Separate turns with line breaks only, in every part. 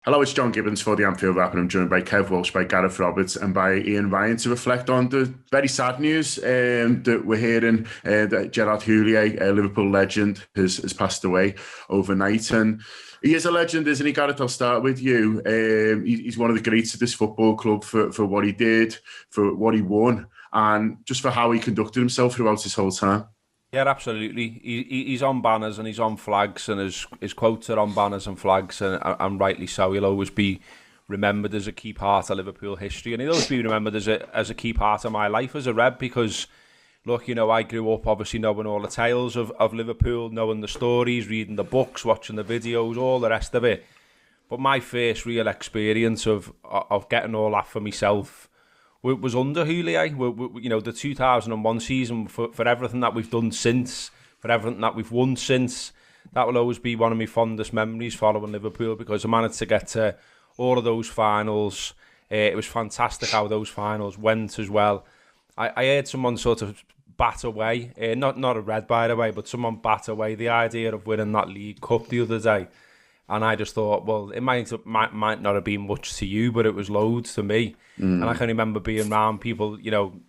Hello, it's John Gibbons for the Anfield Wrap, and I'm joined by Kev Walsh, by Gareth Roberts, and by Ian Ryan to reflect on the very sad news that we're hearing that Gerard Houllier, a Liverpool legend, has passed away overnight. And he is a legend, isn't he, Gareth? I'll start with you. He's one of the greats of this football club for what he did, for what he won, and just for how he conducted himself throughout his whole time.
Yeah, absolutely. He's on banners and he's on flags, and his quotes are on banners and flags, and rightly so. He'll always be remembered as a key part of Liverpool history, and he'll always be remembered as a key part of my life as a Reb, because, look, I grew up obviously knowing all the tales of Liverpool, knowing the stories, reading the books, watching the videos, all the rest of it. But my first real experience of getting all that for myself was under Houllier. The 2001 season, for everything that we've done since, for everything that we've won since, that will always be one of my fondest memories following Liverpool, because I managed to get to all of those finals. It was fantastic how those finals went as well. I heard someone sort of bat away, not a Red by the way, but someone bat away the idea of winning that League Cup the other day. And I just thought, well, it might not have been much to you, but it was loads to me. And I can remember being around people,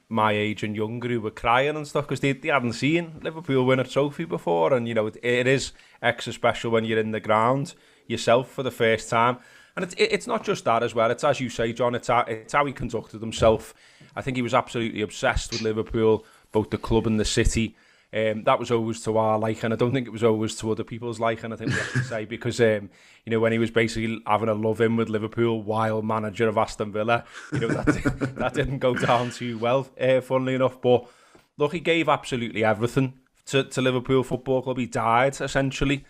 my age and younger, who were crying and stuff because they hadn't seen Liverpool win a trophy before. And, it is extra special when you're in the ground yourself for the first time. And it's not just that as well. It's, as you say, John, it's how he conducted himself. I think he was absolutely obsessed with Liverpool, both the club and the city. That was always to our liking. I don't think it was always to other people's liking, I think we have to say, because, when he was basically having a love-in with Liverpool while manager of Aston Villa, that didn't go down too well, funnily enough. But, look, he gave absolutely everything to Liverpool Football Club. He died, essentially,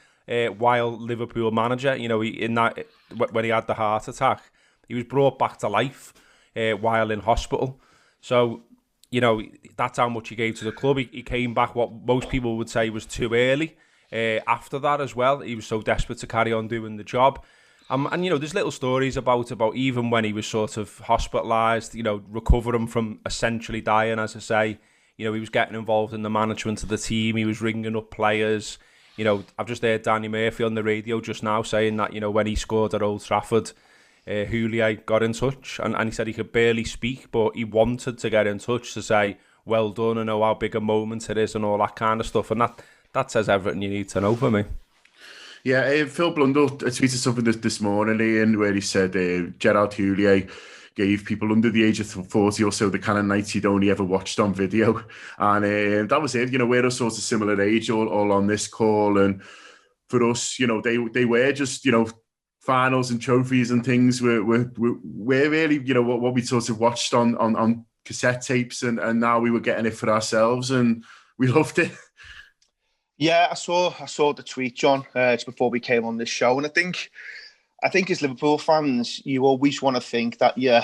while Liverpool manager. When he had the heart attack, he was brought back to life while in hospital. So, that's how much he gave to the club. He came back what most people would say was too early. After that as well, he was so desperate to carry on doing the job. And there's little stories about even when he was sort of hospitalised, recovering from essentially dying, as I say. He was getting involved in the management of the team. He was ringing up players. I've just heard Danny Murphy on the radio just now saying that, when he scored at Old Trafford, Houllier got in touch and he said he could barely speak, but he wanted to get in touch to say, well done, and know how big a moment it is and all that kind of stuff. And that says everything you need to know for me.
Yeah, Phil Blundell tweeted something this morning, Ian, where he said Gerard Houllier gave people under the age of 40 or so the kind of nights he'd only ever watched on video. And that was it. We're a sort of similar age all on this call. And for us, they were just, finals and trophies and things were really, what we sort of watched on cassette tapes, and now we were getting it for ourselves and we loved it.
Yeah, I saw the tweet, John, just before we came on this show, and I think as Liverpool fans, you always want to think that you're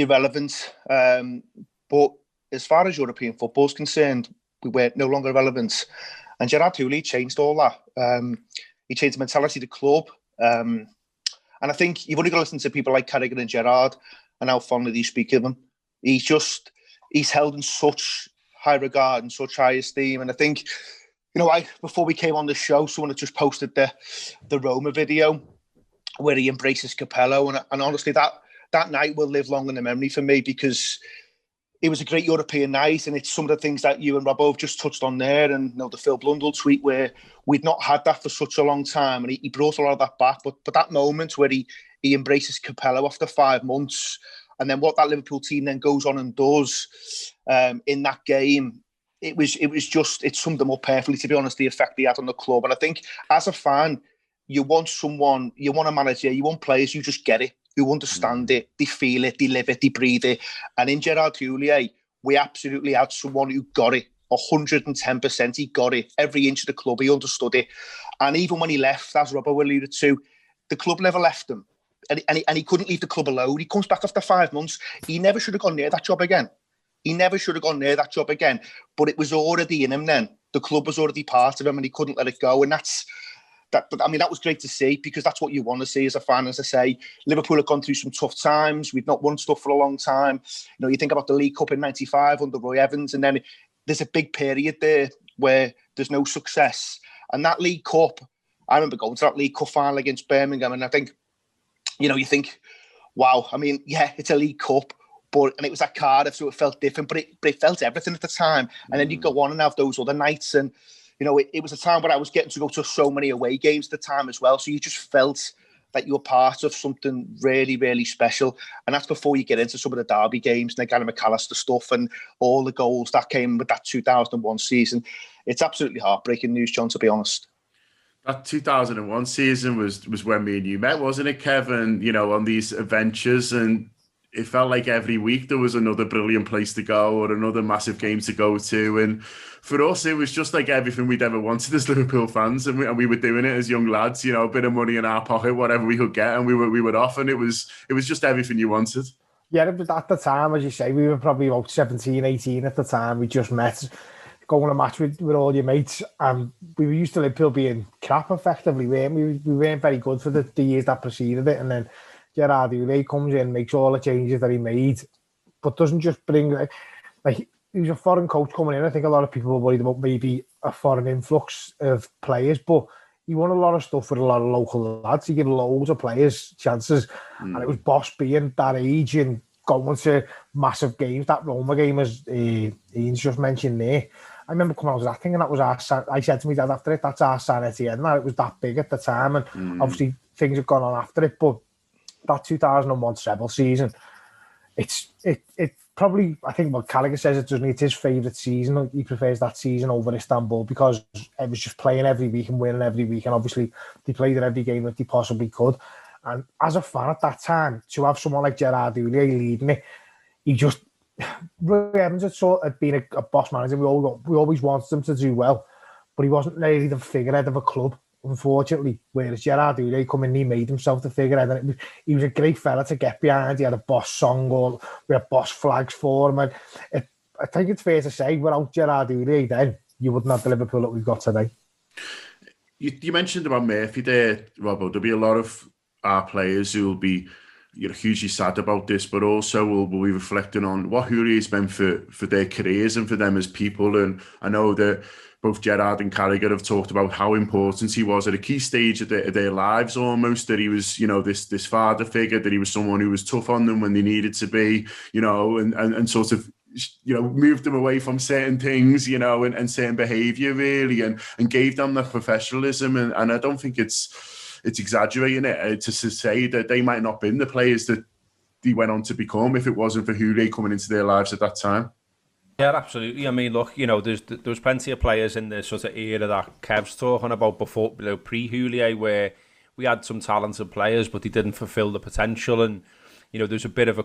relevant, but as far as European football is concerned, we were no longer relevant, and Gerard Houllier changed all that. He changed the mentality of the club. And I think you've only got to listen to people like Carragher and Gerrard and how fondly they speak of him. He's held in such high regard and such high esteem. And I think, before we came on the show, someone had just posted the Roma video where he embraces Capello. And honestly, that night will live long in the memory for me, because it was a great European night, and it's some of the things that you and Rob have just touched on there, and the Phil Blundell tweet where we'd not had that for such a long time, and he brought a lot of that back. But that moment where he embraces Capello after 5 months, and then what that Liverpool team then goes on and does in that game, it summed them up perfectly, to be honest, the effect he had on the club. And I think as a fan, you want a manager, you want players who just get it, who understand it, they feel it, they live it, they breathe it. And in Gerard Houllier, we absolutely had someone who got it, 110%. He got it. Every inch of the club, he understood it. And even when he left, as Robbo alluded to, the club never left him. And he couldn't leave the club alone. He comes back after 5 months. He never should have gone near that job again. But it was already in him then. The club was already part of him, and he couldn't let it go. And that was great to see, because that's what you want to see as a fan. As I say, Liverpool have gone through some tough times. We've not won stuff for a long time. You think about the League Cup in '95 under Roy Evans, and then there's a big period there where there's no success. And that League Cup, I remember going to that League Cup final against Birmingham, and I think you know, you think, wow, I mean, yeah, it's a League Cup, and it was at Cardiff, so it felt different, but it felt everything at the time. And then you go on and have those other nights, and, you know, it was a time where I was getting to go to so many away games at the time as well, so you just felt that you're part of something really, really special. And that's before you get into some of the derby games and the Gary McAllister stuff and all the goals that came with that 2001 season. It's absolutely heartbreaking news, John, to be honest.
That 2001 season was when me and you met, wasn't it, Kevin? You know, on these adventures, and it felt like every week there was another brilliant place to go or another massive game to go to. And for us, it was just like everything we'd ever wanted as Liverpool fans, and we were doing it as young lads. You know, a bit of money in our pocket, whatever we could get, and we were off, and it was just everything you wanted.
Yeah, it was at the time, as you say, we were probably about 17, 18 at the time. We just met, going a match with all your mates, and we were used to Liverpool being crap effectively, weren't we? We weren't very good for the years that preceded it, and then Gerard Houllier comes in, makes all the changes that he made, but doesn't just bring, like, he was a foreign coach coming in. I think a lot of people were worried about maybe a foreign influx of players, but he won a lot of stuff with a lot of local lads. He gave loads of players chances, and it was Boss being that age and going to massive games. That Roma game, as Ian's just mentioned there, I remember coming out of that thing, and that was I said to me dad after it, that's our San Etienne. It was that big at the time, and obviously things have gone on after it, but that 2001 treble season, it probably, I think what Carragher says, it's his favourite season. He prefers that season over Istanbul because it was just playing every week and winning every week, and obviously they played in every game that they possibly could. And as a fan at that time, to have someone like Gerard Houllier leading it, he just, Roy Evans had been a boss manager. We always wanted him to do well, but he wasn't really the figurehead of a club, unfortunately. Whereas Gerard Houllier come in, he made himself the figurehead, and he was a great fella to get behind. He had a boss song, or we had boss flags for him. And I think it's fair to say, without Gerard Houllier then, you wouldn't have the Liverpool that we've got today.
You mentioned about Murphy there, Robbo. There'll be a lot of our players who will be, you know, hugely sad about this, but also will be reflecting on what Houlier's meant for their careers and for them as people. And I know that both Gerard and Carragher have talked about how important he was at a key stage of their lives, almost, that he was, you know, this father figure, that he was someone who was tough on them when they needed to be, you know, and sort of, you know, moved them away from certain things, you know, and certain behaviour, really, and gave them that professionalism. And I don't think it's exaggerating it to say that they might not have been the players that they went on to become if it wasn't for Houllier coming into their lives at that time.
Yeah, absolutely. I mean, look, you know, there was plenty of players in the sort of era that Kev's talking about before, you know, pre-Houllier, where we had some talented players, but they didn't fulfil the potential. And, you know, there's a bit of a,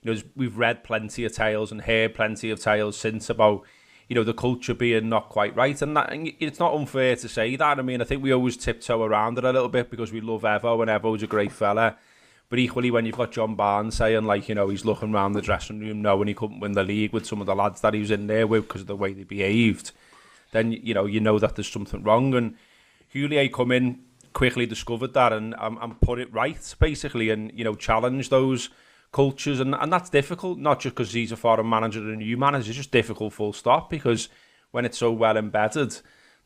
you know, we've read plenty of tales and heard plenty of tales since about, you know, the culture being not quite right. And it's not unfair to say that. I mean, I think we always tiptoe around it a little bit because we love Evo, and Evo's a great fella. But equally, when you've got John Barnes saying, like, you know, he's looking around the dressing room knowing he couldn't win the league with some of the lads that he was in there with because of the way they behaved, then, you know that there's something wrong. And Houllier come in, quickly discovered that and put it right, basically, and, you know, challenge those cultures. And that's difficult, not just because he's a foreign manager and a new manager, it's just difficult full stop, because when it's so well embedded,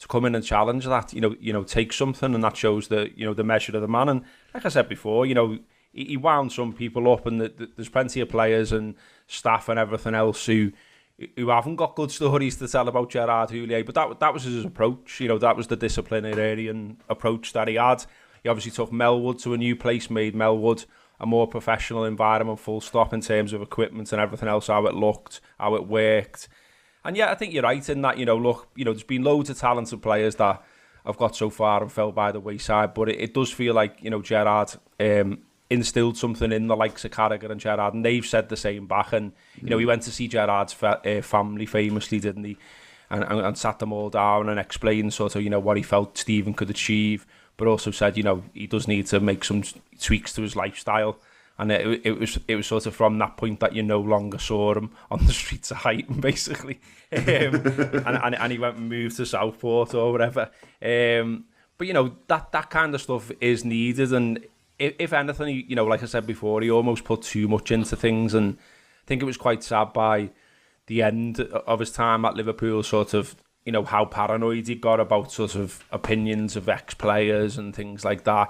to come in and challenge that, you know, take something, and that shows the, you know, the measure of the man. And like I said before, you know, he wound some people up, and there's plenty of players and staff and everything else who haven't got good stories to tell about Gerard Houllier. But that was his approach. You know, that was the disciplinarian approach that he had. He obviously took Melwood to a new place, made Melwood a more professional environment, full stop, in terms of equipment and everything else, how it looked, how it worked. And yeah, I think you're right in that, you know, look, you know, there's been loads of talented players that have got so far and fell by the wayside, but it does feel like, you know, Gerard instilled something in the likes of Carragher and Gerard, and they've said the same back. And, you know, he went to see Gerard's family famously, didn't he? And sat them all down and explained sort of, you know, what he felt Stephen could achieve, but also said, you know, he does need to make some tweaks to his lifestyle. And it was sort of from that point that you no longer saw him on the streets of Highton, basically. And he went and moved to Southport or whatever. But, you know, that kind of stuff is needed. And if anything, you know, like I said before, he almost put too much into things. And I think it was quite sad by the end of his time at Liverpool, sort of, you know, how paranoid he got about sort of opinions of ex-players and things like that.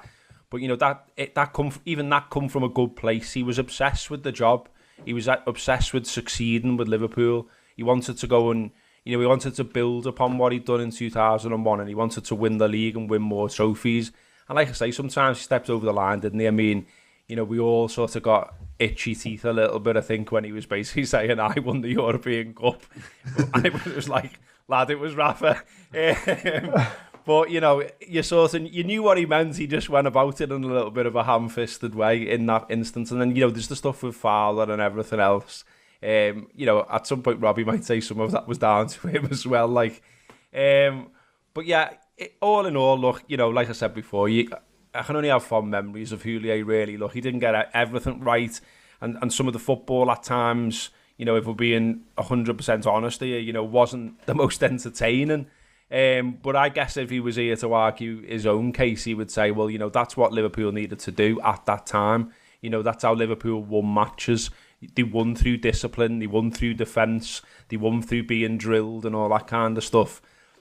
But that come from a good place. He was obsessed with the job. He was obsessed with succeeding with Liverpool. He wanted to go and, he wanted to build upon what he'd done in 2001, and he wanted to win the league and win more trophies. And like I say, sometimes he stepped over the line, didn't he? I mean, we all sort of got itchy teeth a little bit, I think, when he was basically saying, I won the European Cup. And it was like, lad, it was Rafa. But, you knew what he meant. He just went about it in a little bit of a ham-fisted way in that instance. And then, there's the stuff with Fowler and everything else. At some point, Robbie might say some of that was down to him as well. But yeah, all in all, look, like I said before, I can only have fond memories of Houllier, really. Look, he didn't get everything right. And some of the football at times, if we're being 100% honest here, wasn't the most entertaining. But I guess if he was here to argue his own case, he would say, well, that's what Liverpool needed to do at that time. That's how Liverpool won matches. They won through discipline, they won through defence, they won through being drilled and all that kind of stuff.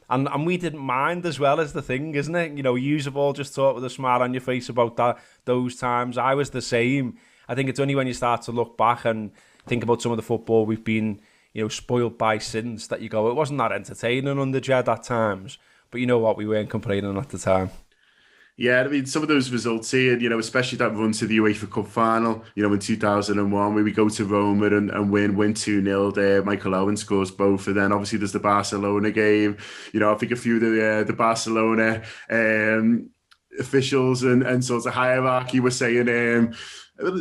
And we didn't mind as well, as the thing, isn't it? You have all just talked with a smile on your face about those times. I was the same. I think it's only when you start to look back and think about some of the football we've been spoiled by since that you go, it wasn't that entertaining under Jed at times. But you know what? We weren't complaining at the time.
Yeah, I mean, some of those results here, especially that run to the UEFA Cup final, in 2001, where we go to Roma and win 2-0 there. Michael Owen scores both. And then obviously there's the Barcelona game. I think a few of the Barcelona officials and sort of hierarchy were saying,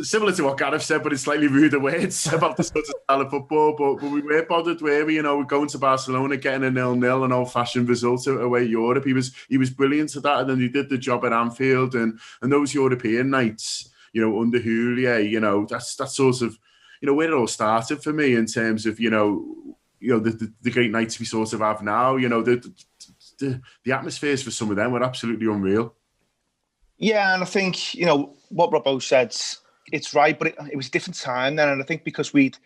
similar to what Gareth said, but it's slightly ruder words about the sort of style of football. But we weren't bothered, were we? We're going to Barcelona, getting a 0-0, an old-fashioned result away Europe. He was brilliant at that, and then he did the job at Anfield and those European nights. Under Houllier, that's sort of where it all started for me in terms of the great nights we sort of have now. The atmospheres for some of them were absolutely unreal.
Yeah, and I think what Robbo said, it's right, but it was a different time then, and I think because we'd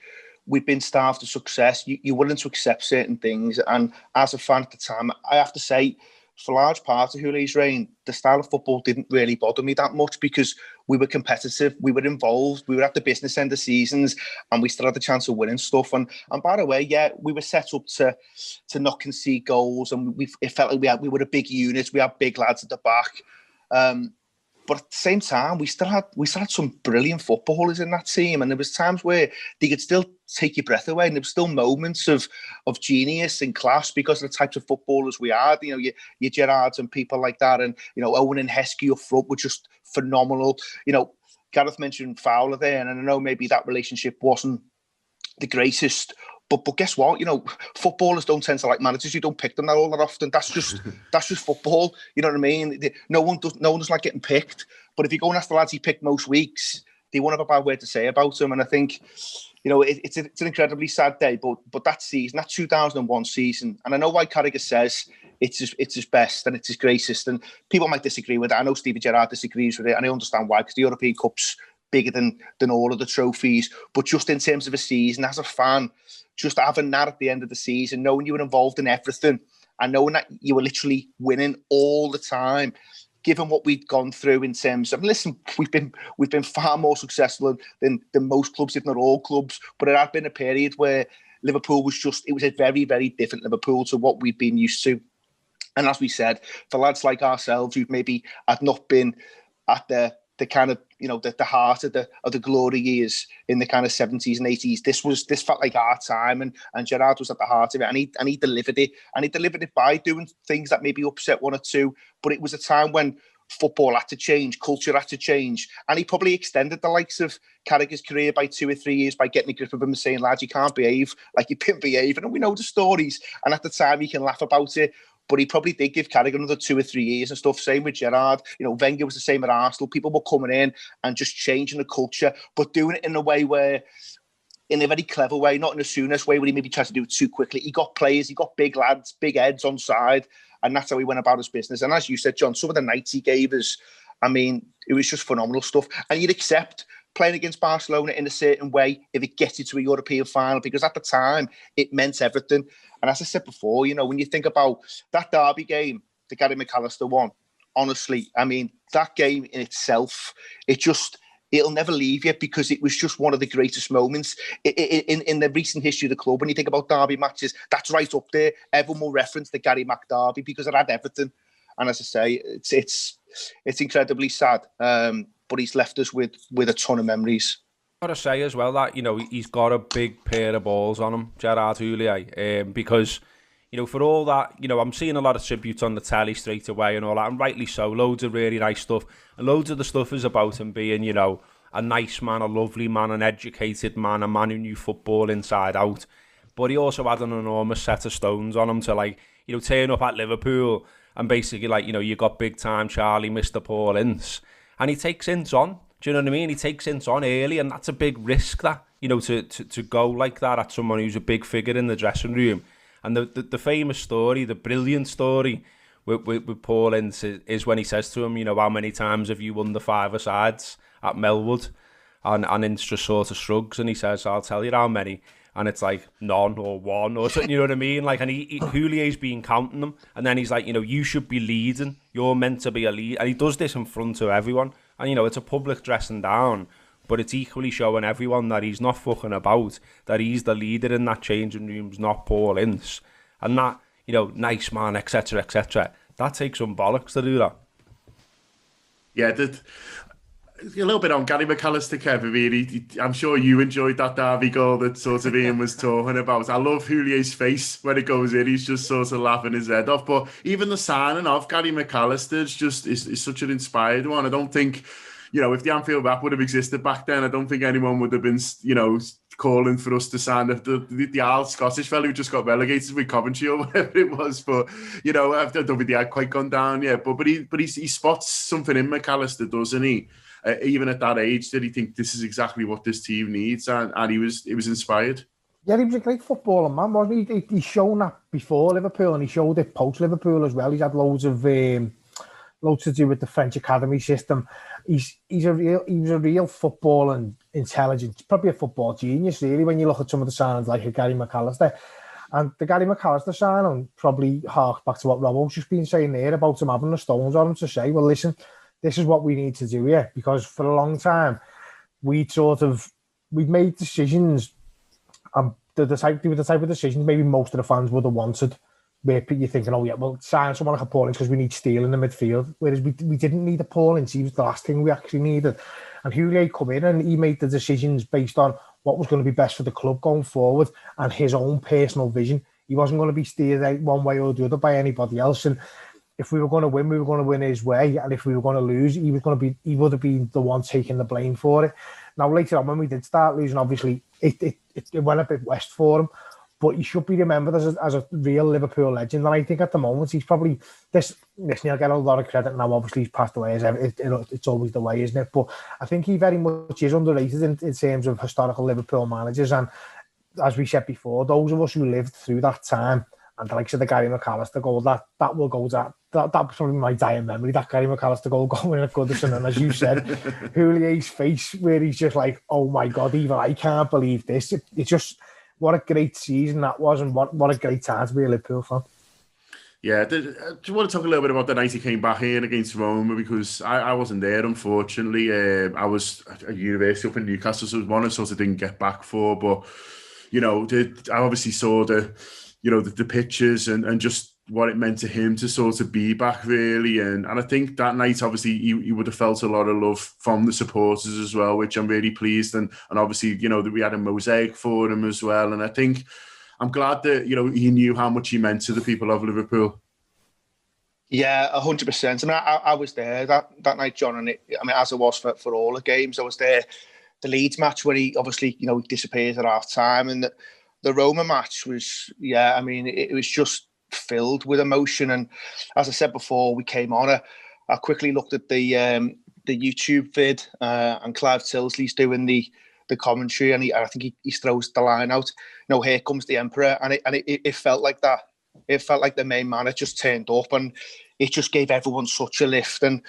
been starved of success, you're willing to accept certain things. And as a fan at the time, I have to say, for large parts of Houlier's reign, the style of football didn't really bother me that much because we were competitive, we were involved, we were at the business end of seasons, and we still had the chance of winning stuff. And by the way, yeah, we were set up to not concede goals, and it felt like we were a big unit, we had big lads at the back. But at the same time, we still had some brilliant footballers in that team, and there was times where they could still take your breath away, and there were still moments of genius and class because of the types of footballers we had. Your Gerards and people like that, and Owen and Heskey up front were just phenomenal. Gareth mentioned Fowler there, and I know maybe that relationship wasn't the greatest. But guess what? Footballers don't tend to like managers. You don't pick them all that often. That's just football. You know what I mean? No one does like getting picked. But if you go and ask the lads he picked most weeks, they won't have a bad word to say about him. And I think, it's an incredibly sad day. But that season, that 2001 season, and I know why Carragher says it's his best and it's his greatest. And people might disagree with it. I know Steven Gerrard disagrees with it, and I understand why, because the European Cup's bigger than all of the trophies. But just in terms of a season, as a fan, just having that at the end of the season, knowing you were involved in everything and knowing that you were literally winning all the time, given what we'd gone through in terms of, listen, we've been far more successful than most clubs, if not all clubs, but it had been a period where Liverpool was a very, very different Liverpool to what we'd been used to. And as we said, for lads like ourselves who maybe had not been at the kind of, the heart of the glory years in the kind of 70s and 80s, this felt like our time, and Gerard was at the heart of it, and he delivered it, and he delivered it by doing things that maybe upset one or two, but it was a time when football had to change, culture had to change, and he probably extended the likes of Carragher's career by 2 or 3 years by getting a grip of him and saying, lads, you can't behave like you've been behaving, and we know the stories, and at the time you can laugh about it. But he probably did give Carragher another 2 or 3 years and stuff. Same with Gerrard. Wenger was the same at Arsenal. People were coming in and just changing the culture, but doing it in a way where, in a very clever way, not in a soonest way where he maybe tried to do it too quickly. He got players, he got big lads, big heads on side, and that's how he went about his business. And as you said, John, some of the nights he gave us, I mean, it was just phenomenal stuff. And you'd accept playing against Barcelona in a certain way if it gets you to a European final, because at the time it meant everything. And as I said before, when you think about that derby game, the Gary McAllister one honestly, I mean, that game in itself, it'll never leave you, because it was just one of the greatest moments in the recent history of the club. When you think about derby matches, that's right up there. Everyone will reference the Gary McDerby because it had everything. And as I say, it's incredibly sad, but he's left us with a ton of memories.
Got to say as well that, you know, he's got a big pair of balls on him, Gerard Houllier, because, you know, for all that, you know, I'm seeing a lot of tributes on the telly straight away and all that, and rightly so, loads of really nice stuff, and loads of the stuff is about him being, you know, a nice man, a lovely man, an educated man, a man who knew football inside out, but he also had an enormous set of stones on him to, like, you know, turn up at Liverpool and basically, like, you know, you got big time Charlie, Mr. Paul Ince, and he takes Ince on. Do you know what I mean? He takes Ince on early, and that's a big risk, that, you know, to go like that at someone who's a big figure in the dressing room. And the famous story, the brilliant story with Paul Ince is when he says to him, you know, how many times have you won the five-a-sides at Melwood? And Ince just sort of shrugs and he says, I'll tell you how many. And it's like none or one or something, you know what I mean? Like, and Houlier's been counting them. And then he's like, you know, you should be leading. You're meant to be a lead. And he does this in front of everyone. And, you know, it's a public dressing down, but it's equally showing everyone that he's not fucking about, that he's the leader in that changing room's not Paul Ince. And that, you know, nice man, etc., etc. That takes some bollocks to do that.
Yeah, a little bit on Gary McAllister, Kev. I mean, I'm sure you enjoyed that derby goal that sort of Ian was talking about. I love Houlier's face when it goes in. He's just sort of laughing his head off. But even the signing of Gary McAllister is such an inspired one. I don't think, you know, if the Anfield app would have existed back then, I don't think anyone would have been, you know, calling for us to sign the old Scottish fellow who just got relegated with Coventry or whatever it was. But, you know, I don't think they had quite gone down yet. But he spots something in McAllister, doesn't he? Even at that age, did he think this is exactly what this team needs? And he was inspired.
Yeah, he was a great footballer, man, wasn't he? He's shown that before Liverpool, and he showed it post Liverpool as well. He's had loads to do with the French academy system. He was a real football and intelligence, probably a football genius, really, when you look at some of the signs like a Gary McAllister. And the Gary McAllister signing probably harks back to what Robbo's just been saying there about him having the stones on him to say, well, listen, this is what we need to do here, because for a long time we've made decisions, and they were the type of decisions maybe most of the fans would have wanted, where you're thinking, oh yeah, well, sign someone like a Paul Ince because we need steel in the midfield, whereas we didn't need a Paul Ince. He was the last thing we actually needed. And Houllier come in and he made the decisions based on what was going to be best for the club going forward and his own personal vision. He wasn't going to be steered out one way or the other by anybody else. And if we were going to win, we were going to win his way. And if we were going to lose, he would have been the one taking the blame for it. Now, later on, when we did start losing, obviously, it went a bit west for him. But he should be remembered as a real Liverpool legend. And I think at the moment, he's probably... He'll get a lot of credit now. Obviously, he's passed away. It's always the way, isn't it? But I think he very much is underrated in terms of historical Liverpool managers. And as we said before, those of us who lived through that time, and the likes of the Gary McAllister goal, that will go that was probably my dying memory, that Gary McAllister goal going at Goodison. And as you said, Houlier's face, where he's just like, oh my God, even I can't believe this. It's just, what a great season that was, and what a great time to be a Liverpool fan.
Yeah, do you want to talk a little bit about the night he came back in against Roma? Because I wasn't there, unfortunately. I was at university up in Newcastle, so it was one I sort of didn't get back for. But, you know, I obviously saw the pictures and just what it meant to him to sort of be back, really. And I think that night, obviously, he would have felt a lot of love from the supporters as well, which I'm really pleased. And obviously, you know, that we had a mosaic for him as well. And I think I'm glad that, you know, he knew how much he meant to the people of Liverpool.
Yeah, 100%. I mean, I was there that night, John, and as I was for all the games, I was there. The Leeds match where he obviously, you know, disappears at half time, and the Roma match was, yeah, I mean, it was just filled with emotion. And as I said before, we came on. I quickly looked at the YouTube vid, and Clive Tilsley's doing the commentary, and I think he throws the line out, you know, here comes the Emperor, and it felt like that. It felt like the main man had just turned up, and it just gave everyone such a lift. And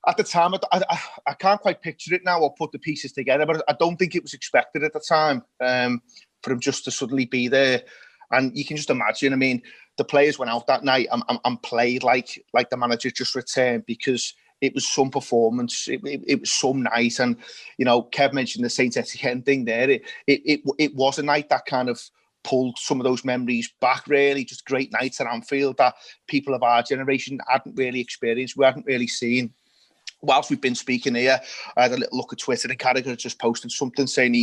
at the time, I can't quite picture it now or put the pieces together, but I don't think it was expected at the time for him just to suddenly be there. And you can just imagine, I mean, the players went out that night and played like the manager just returned, because it was some performance. It was some night. And, you know, Kev mentioned the Saint Etienne thing there. It was a night that kind of pulled some of those memories back, really. Just great nights at Anfield that people of our generation hadn't really experienced. We hadn't really seen. Whilst we've been speaking here, I had a little look at Twitter, and Carragher just posted something saying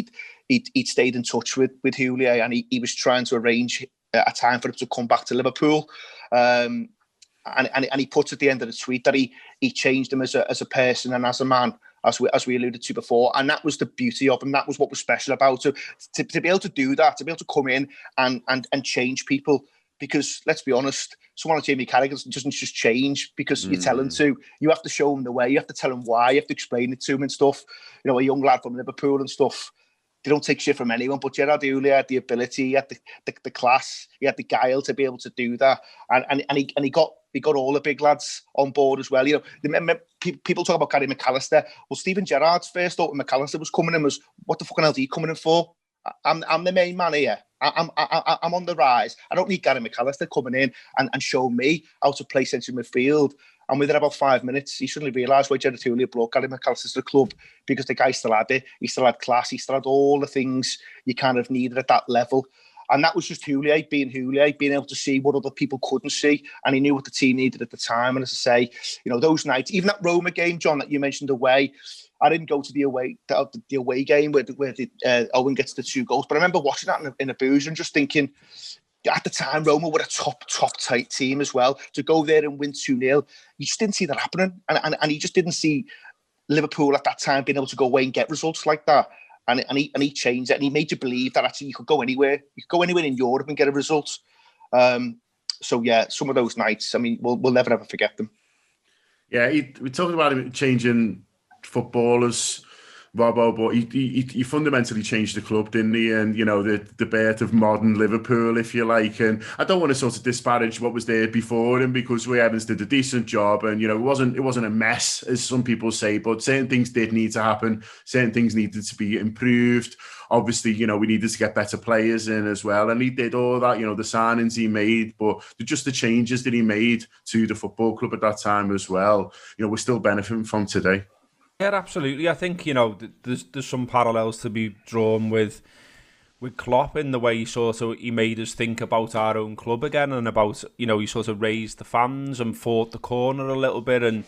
he'd stayed in touch with Houllier, and he was trying to arrange a time for him to come back to Liverpool. And he puts at the end of the tweet that he changed him as a person and as a man, as we alluded to before. And that was the beauty of him. That was what was special about him. To be able to do that, to be able to come in and change people. Because let's be honest, someone like Jamie Carragher doesn't just change because you tell him to. You have to show him the way. You have to tell him why. You have to explain it to him and stuff. You know, a young lad from Liverpool and stuff, they don't take shit from anyone. But Gerard Houllier had the ability, he had the class, he had the guile to be able to do that. And he got all the big lads on board as well. You know, people talk about Gary McAllister. Well, Steven Gerrard's first thought when McAllister was coming in was, what the fucking hell is he coming in for? I'm the main man here. I'm on the rise. I don't need Gary McAllister coming in and show me how to play central midfield. And within about 5 minutes, he suddenly realised why Gerard Houllier brought Gary McAllister to the club, because the guy still had it. He still had class. He still had all the things you kind of needed at that level. And that was just Houllier, being able to see what other people couldn't see. And he knew what the team needed at the time. And as I say, you know, those nights, even that Roma game, John, that you mentioned away, I didn't go to the away game where Owen gets the 2 goals. But I remember watching that in a booze and just thinking, at the time, Roma were a top tight team as well. To go there and win 2-0, you just didn't see that happening. And he just didn't see Liverpool at that time being able to go away and get results like that. And he changed it, and he made you believe that actually you could go anywhere. You could go anywhere in Europe and get a result. So yeah, some of those nights, I mean, we'll never ever forget them.
Yeah, we talked about him changing footballers, Robbo, but he fundamentally changed the club, didn't he? And, you know, the birth of modern Liverpool, if you like. And I don't want to sort of disparage what was there before him, because Ray Evans did a decent job, and, you know, it wasn't a mess, as some people say, but certain things did need to happen. Certain things needed to be improved. Obviously, you know, we needed to get better players in as well. And he did all that, you know, the signings he made, but just the changes that he made to the football club at that time as well, you know, we're still benefiting from today.
Yeah, absolutely. I think, you know, there's some parallels to be drawn with Klopp in the way he made us think about our own club again, and about, you know, he sort of raised the fans and fought the corner a little bit. And,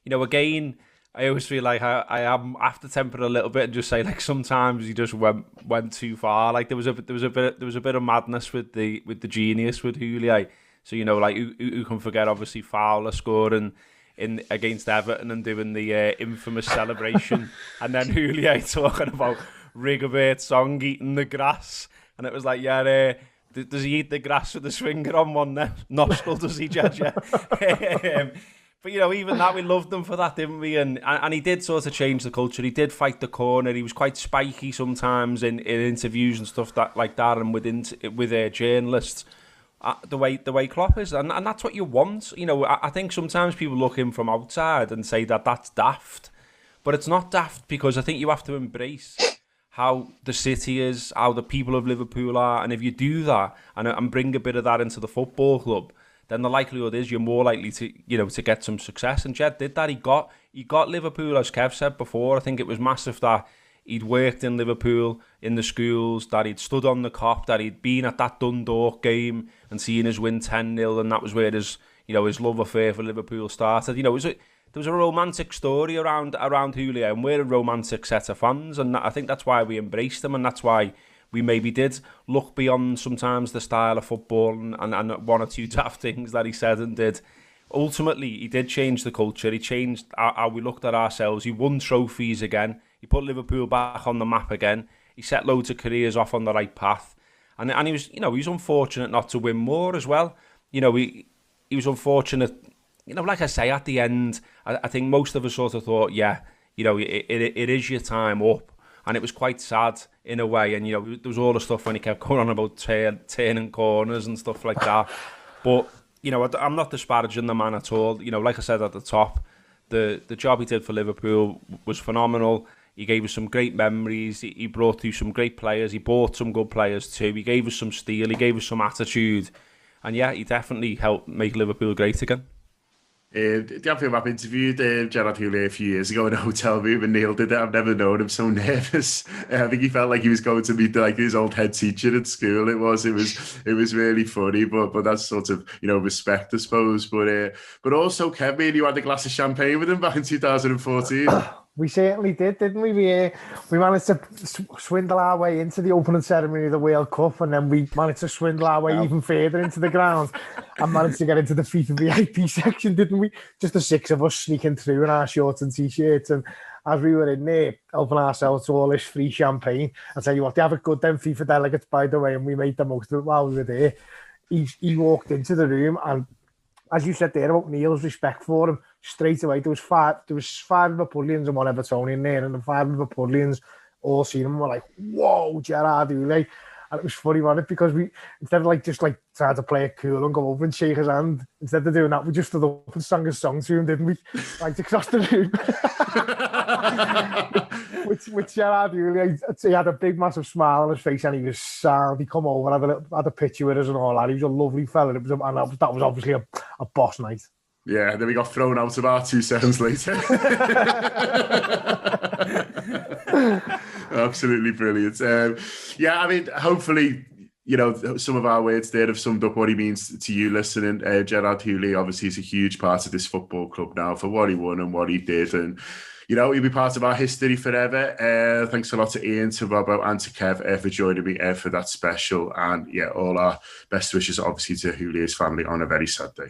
you know, again, I always feel like I am after tempered a little bit and just say, like, sometimes he just went too far. Like there was a bit of madness with the genius with Houllier. So, you know, like who can forget, obviously, Fowler scoring against Everton and doing the infamous celebration, and then Houllier talking about Rigobert Song eating the grass, and it was like, yeah, does he eat the grass with a swinger on one nostril? Does he, Judge? But, you know, even that, we loved him for that, didn't we? And he did sort of change the culture. He did fight the corner. He was quite spiky sometimes in interviews and stuff like that, and with journalists. The way Klopp is, and that's what you want. You know, I think sometimes people look in from outside and say that that's daft, but it's not daft, because I think you have to embrace how the city is, how the people of Liverpool are, and if you do that and bring a bit of that into the football club, then the likelihood is you're more likely to, you know, to get some success. And Jed did that. He got Liverpool, as Kev said before. I think it was massive that he'd worked in Liverpool in the schools, that he'd stood on the cop, that he'd been at that Dundalk game and seen us win 10-0, and that was where his love affair for Liverpool started. You know, there was a romantic story around Houllier, and we're a romantic set of fans, and I think that's why we embraced him, and that's why we maybe did look beyond sometimes the style of football and one or two daft things that he said and did. Ultimately, he did change the culture. He changed how we looked at ourselves. He won trophies again. He put Liverpool back on the map again. He set loads of careers off on the right path. And he was, you know, he was unfortunate not to win more as well. You know, he was unfortunate, you know, like I say, at the end, I think most of us sort of thought, yeah, you know, it is your time up. And it was quite sad in a way. And, you know, there was all the stuff when he kept going on about turning corners and stuff like that. But, you know, I'm not disparaging the man at all. You know, like I said at the top, the job he did for Liverpool was phenomenal. He gave us some great memories. He brought through some great players. He bought some good players too. He gave us some steel. He gave us some attitude. And yeah, he definitely helped make Liverpool great again.
I've interviewed Gerard Houllier a few years ago in a hotel room, and Neil did it. I've never known him so nervous. I think he felt like he was going to meet like his old head teacher at school. It was really funny, but that's sort of, you know, respect, I suppose. But also, Kevin, you had a glass of champagne with him back in 2014.
We certainly did, didn't we? We managed to swindle our way into the opening ceremony of the World Cup, and then we managed to swindle our way even further into the ground and managed to get into the FIFA VIP section, didn't we? Just the six of us sneaking through in our shorts and T-shirts, and as we were in there, helping ourselves to all this free champagne. I'll tell you what, they have a good them FIFA delegates, by the way, and we made the most of it while we were there. He walked into the room, and as you said there about Neil's respect for him, straight away there was five Liverpoolians and one Evertonian there, and the 5 Liverpoolians all seen him and were like, "Whoa, Gerard Houllier!" And it was funny, wasn't it? Because we, instead of like just like trying to play it cool and go over and shake his hand, instead of doing that, we just stood up and sang a song to him, didn't we? Like across the room. with Gerard Houllier, he had a big massive smile on his face, and he was sound. He come over, had a picture with us and all that. He was a lovely fella. And that was obviously a boss night.
Yeah, then we got thrown out about 2 seconds later. Absolutely brilliant. Yeah, I mean, hopefully, you know, some of our words there have summed up what he means to you listening. Gerard Houllier obviously is a huge part of this football club now for what he won and what he did. And, you know, he'll be part of our history forever. Thanks a lot to Ian, to Robbo and to Kev for joining me for that special. And yeah, all our best wishes obviously to Houlier's family on a very sad day.